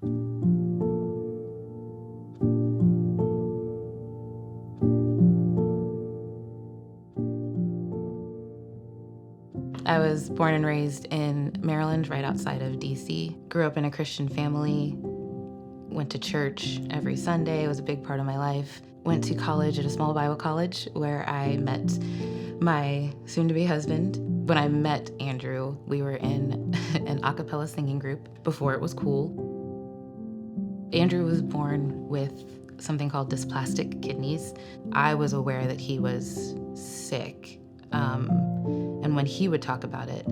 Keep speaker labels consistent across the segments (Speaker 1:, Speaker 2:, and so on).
Speaker 1: I was born and raised in Maryland, right outside of DC. Grew up in a Christian family, went to church every Sunday. It was a big part of my life. Went to college at a small Bible college where I met my soon-to-be husband. When I met Andrew, we were in an a cappella singing group before it was cool. Andrew was born with something called dysplastic kidneys. I was aware that he was sick. And when he would talk about it,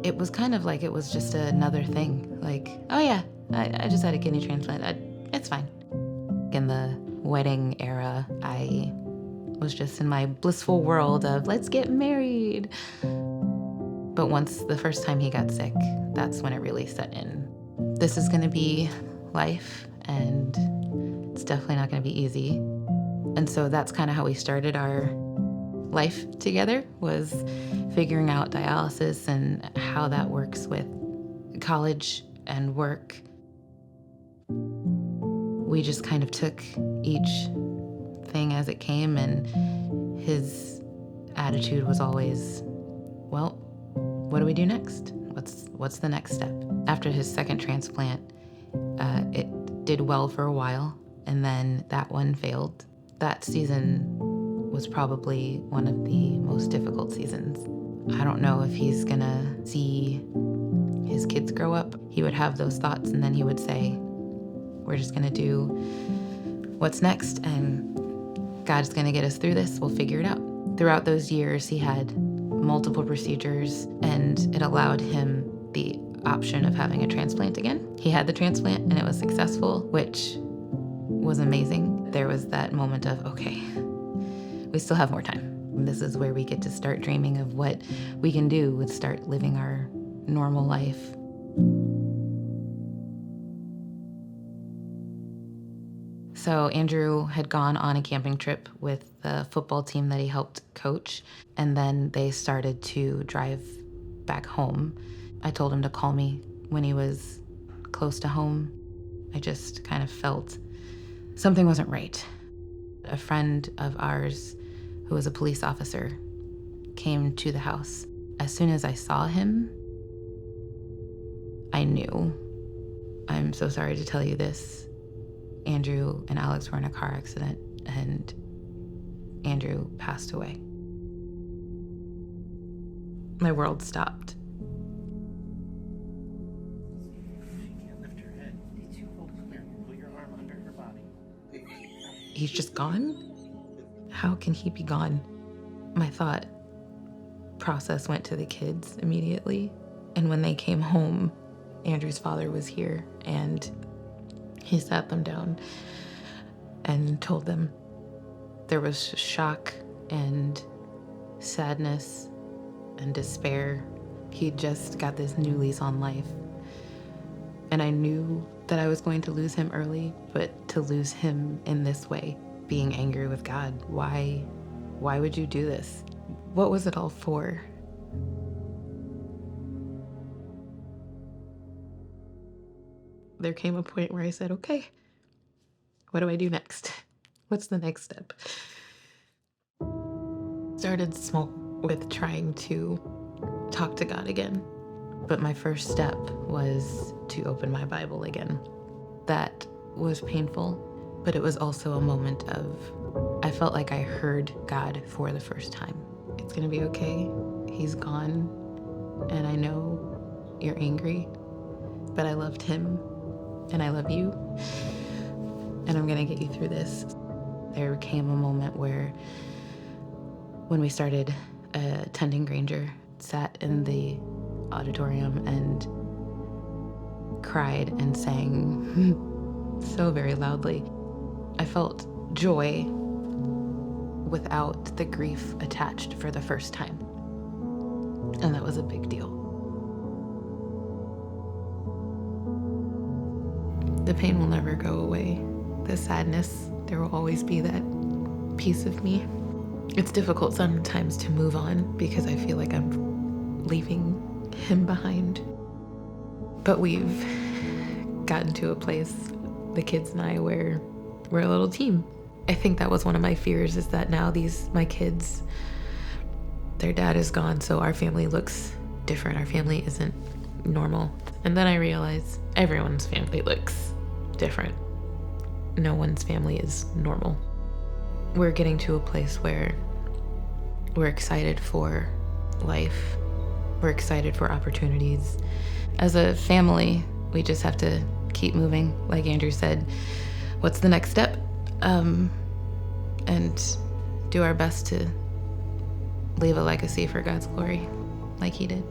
Speaker 1: it was kind of like it was just another thing. Like, oh yeah, I just had a kidney transplant. It's fine. In the wedding era, I was just in my blissful world of let's get married. But once the first time he got sick, that's when it really set in. This is gonna be life, and it's definitely not gonna be easy. And so that's kind of how we started our life together, was figuring out dialysis and how that works with college and work. We just kind of took each thing as it came, and his attitude was always, well, what do we do next? What's the next step? After his second transplant, it did well for a while, and then that one failed. That season was probably one of the most difficult seasons. I don't know if he's gonna see his kids grow up. He would have those thoughts, and then he would say, we're just gonna do what's next, and God's gonna get us through this. We'll figure it out. Throughout those years, he had multiple procedures, and it allowed him the option of having a transplant again. He had the transplant, and it was successful, which was amazing. There was that moment of, okay, we still have more time. This is where we get to start dreaming of what we can do with start living our normal life. So Andrew had gone on a camping trip with the football team that he helped coach, and then they started to drive back home. I told him to call me when he was close to home. I just kind of felt something wasn't right. A friend of ours who was a police officer came to the house. As soon as I saw him, I knew. I'm so sorry to tell you this. Andrew and Alex were in a car accident, and Andrew passed away. My world stopped.
Speaker 2: She can't lift her head. It's too cold. Come here. Put your arm under her body.
Speaker 1: He's just gone? How can he be gone? My thought process went to the kids immediately. And when they came home, Andrew's father was here, and he sat them down and told them there was shock and sadness and despair. He just got this new lease on life. And I knew that I was going to lose him early, but to lose him in this way, being angry with God, why would you do this? What was it all for? There came a point where I said, okay, what do I do next? What's the next step? Started small with trying to talk to God again. But my first step was to open my Bible again. That was painful, but it was also a moment of, I felt like I heard God for the first time. It's gonna be okay. He's gone, and I know you're angry, but I loved him, and I love you, and I'm gonna get you through this. There came a moment where, when we started attending Granger, sat in the auditorium and cried and sang so very loudly. I felt joy without the grief attached for the first time, and that was a big deal. The pain will never go away. The sadness, there will always be that piece of me. It's difficult sometimes to move on because I feel like I'm leaving him behind. But we've
Speaker 3: gotten to a place, the kids and I, where we're a little team. I think that was one of my fears, is that now my kids, their dad is gone, so our family looks different. Our family isn't normal. And then I realized everyone's family looks different. No one's family is normal. We're getting to a place where we're excited for life. We're excited for opportunities.
Speaker 1: As a family, we just have to keep moving. Like Andrew said, what's the next step? And do our best to leave a legacy for God's glory, like he did.